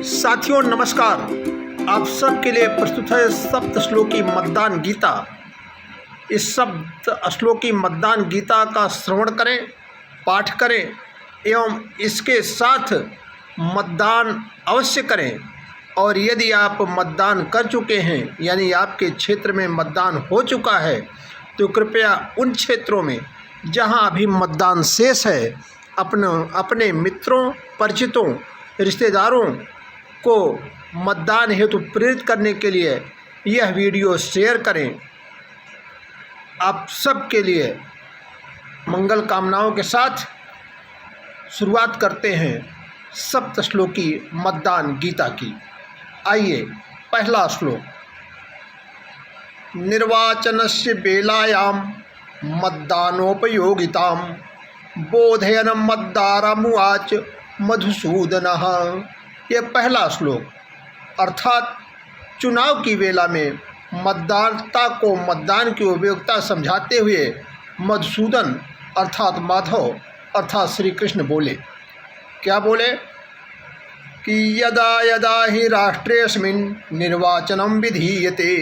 साथियों नमस्कार। आप सबके लिए प्रस्तुत है सप्त श्लोकी मतदान गीता। इस सप्त श्लोकी मतदान गीता का श्रवण करें, पाठ करें एवं इसके साथ मतदान अवश्य करें। और यदि आप मतदान कर चुके हैं यानी आपके क्षेत्र में मतदान हो चुका है तो कृपया उन क्षेत्रों में जहां अभी मतदान शेष है अपने मित्रों, परिचितों, रिश्तेदारों को मतदान हेतु प्रेरित करने के लिए यह वीडियो शेयर करें। आप सबके लिए मंगल कामनाओं के साथ शुरुआत करते हैं सप्त श्लोकी मतदान गीता की। आइए, पहला श्लोक। निर्वाचनस्य वेलायां मतदानोपयोगितां बोधयन् मतदारमुवाच मधुसूदनः। यह पहला श्लोक अर्थात चुनाव की वेला में मतदाता को मतदान की उपयोगिता समझाते हुए मधुसूदन अर्थात माधव अर्थात श्री कृष्ण बोले। क्या बोले कि यदा यदा हि राष्ट्रेऽस्मिन् निर्वाचनं विधीयते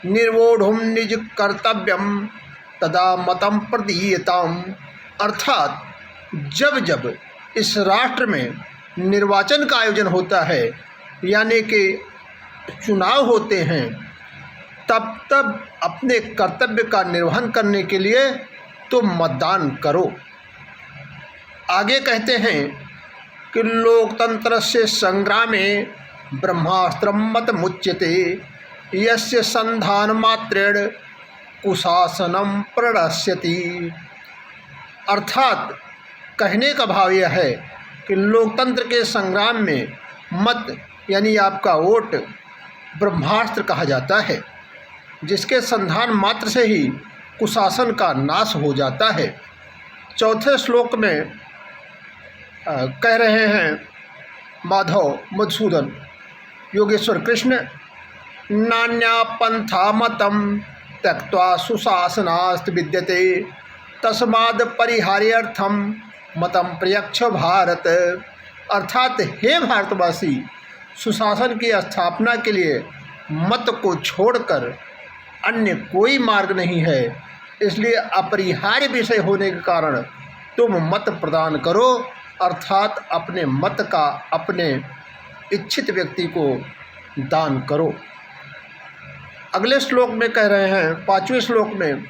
निर्वोढुं निज कर्तव्यं तदा मतं प्रदीयताम्। अर्थात जब जब इस राष्ट्र में निर्वाचन का आयोजन होता है यानी कि चुनाव होते हैं, तब तब अपने कर्तव्य का निर्वहन करने के लिए तो मतदान करो। आगे कहते हैं कि लोकतंत्रस्य संग्रामे ब्रह्मास्त्रं मतमुच्यते यस्य संधानमात्रेण कुशासनं प्रणश्यति। अर्थात कहने का भाव यह है कि लोकतंत्र के संग्राम में मत यानी आपका वोट ब्रह्मास्त्र कहा जाता है, जिसके संधान मात्र से ही कुशासन का नाश हो जाता है। चौथे श्लोक में कह रहे हैं माधव मधुसूदन योगेश्वर कृष्ण, नान्या पंथा मतं त्यक्त्वा सुशासनास्त विद्यते तस्माद् परिहार्यर्थम मतम प्रयच्छ भारत। अर्थात हे भारतवासी, सुशासन की स्थापना के लिए मत को छोड़कर अन्य कोई मार्ग नहीं है, इसलिए अपरिहार्य विषय होने के कारण तुम मत प्रदान करो। अर्थात अपने मत का अपने इच्छित व्यक्ति को दान करो। अगले श्लोक में कह रहे हैं, पांचवें श्लोक में,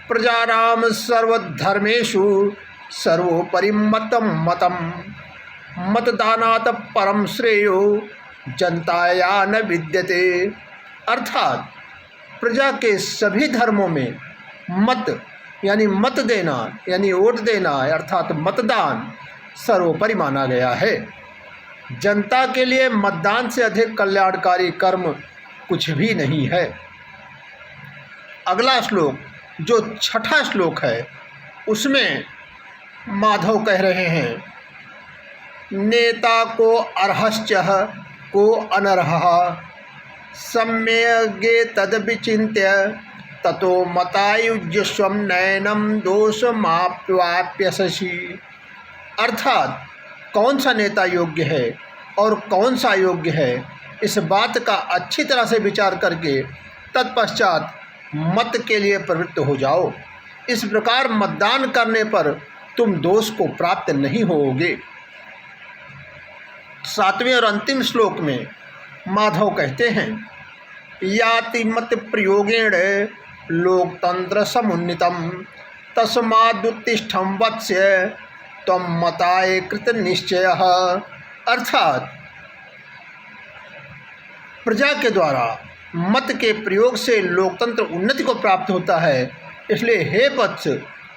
प्रजानां सर्वधर्मेषु सर्वोपरि मतम मतदानात् परम श्रेयो जनताया न विद्यते। अर्थात प्रजा के सभी धर्मों में मत यानी मत देना यानी वोट देना अर्थात मतदान सर्वोपरि माना गया है। जनता के लिए मतदान से अधिक कल्याणकारी कर्म कुछ भी नहीं है। अगला श्लोक जो छठा श्लोक है उसमें माधव कह रहे हैं, नेता को अर्हश्च को अनर्हः सम्यग्ये तद विचिन्त्य ततो मतायुज्यस्व नैनम दोषमाप्यवाप्यसि। अर्थात कौन सा नेता योग्य है और कौन सा अयोग्य है, इस बात का अच्छी तरह से विचार करके तत्पश्चात मत के लिए प्रवृत्त हो जाओ। इस प्रकार मतदान करने पर तुम दोष को प्राप्त नहीं होोगे। सातवें और अंतिम श्लोक में माधव कहते हैं, याति मत प्रयोगेण लोकतंत्र समुन्नितम तस्मादुत्तिष्ठं वत्स्य त्वं मताय कृत निश्चयः। अर्थात प्रजा के द्वारा मत के प्रयोग से लोकतंत्र उन्नति को प्राप्त होता है, इसलिए हे वत्स,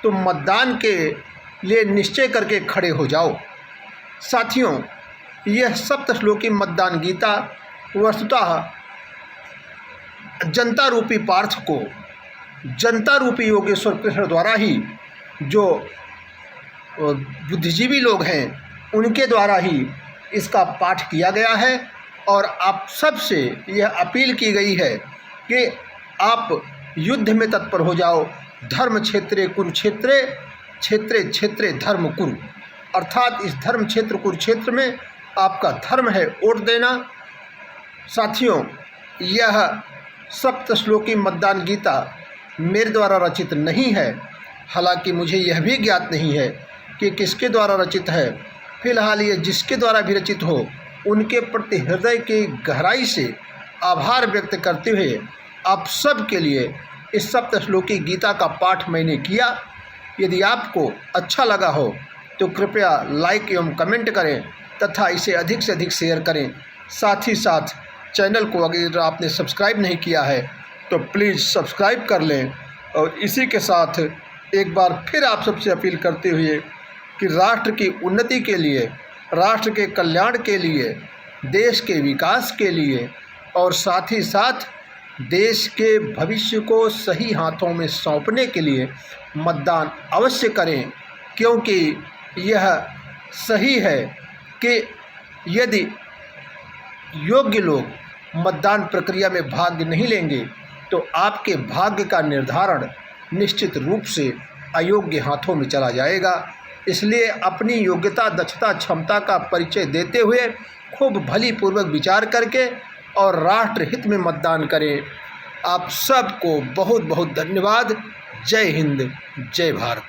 तुम मतदान के लिए निश्चय करके खड़े हो जाओ। साथियों, यह सप्त श्लोकी मतदान गीता वस्तुतः जनता रूपी पार्थ को जनता रूपी योगेश्वर कृष्ण द्वारा ही, जो बुद्धिजीवी लोग हैं उनके द्वारा ही इसका पाठ किया गया है। और आप सबसे यह अपील की गई है कि आप युद्ध में तत्पर हो जाओ। धर्म क्षेत्रे कुरुक्षेत्रे क्षेत्रे क्षेत्रे धर्म कुरु। अर्थात इस धर्म क्षेत्र कुरुक्षेत्र में आपका धर्म है वोट देना। साथियों, यह सप्तश्लोकी मतदान गीता मेरे द्वारा रचित नहीं है। हालांकि मुझे यह भी ज्ञात नहीं है कि किसके द्वारा रचित है। फिलहाल ये जिसके द्वारा भी रचित हो, उनके प्रति हृदय की गहराई से आभार व्यक्त करते हुए आप सब के लिए इस सप्तश्लोकी गीता का पाठ मैंने किया। यदि आपको अच्छा लगा हो तो कृपया लाइक एवं कमेंट करें तथा इसे अधिक से अधिक शेयर करें। साथ ही साथ चैनल को अगर आपने सब्सक्राइब नहीं किया है तो प्लीज़ सब्सक्राइब कर लें। और इसी के साथ एक बार फिर आप सबसे अपील करते हुए कि राष्ट्र की उन्नति के लिए, राष्ट्र के कल्याण के लिए, देश के विकास के लिए और साथ ही साथ देश के भविष्य को सही हाथों में सौंपने के लिए मतदान अवश्य करें। क्योंकि यह सही है कि यदि योग्य लोग मतदान प्रक्रिया में भाग नहीं लेंगे तो आपके भाग्य का निर्धारण निश्चित रूप से अयोग्य हाथों में चला जाएगा। इसलिए अपनी योग्यता, दक्षता, क्षमता का परिचय देते हुए खूब भली पूर्वक विचार करके और राष्ट्र हित में मतदान करें। आप सबको बहुत बहुत धन्यवाद। जय हिंद, जय भारत।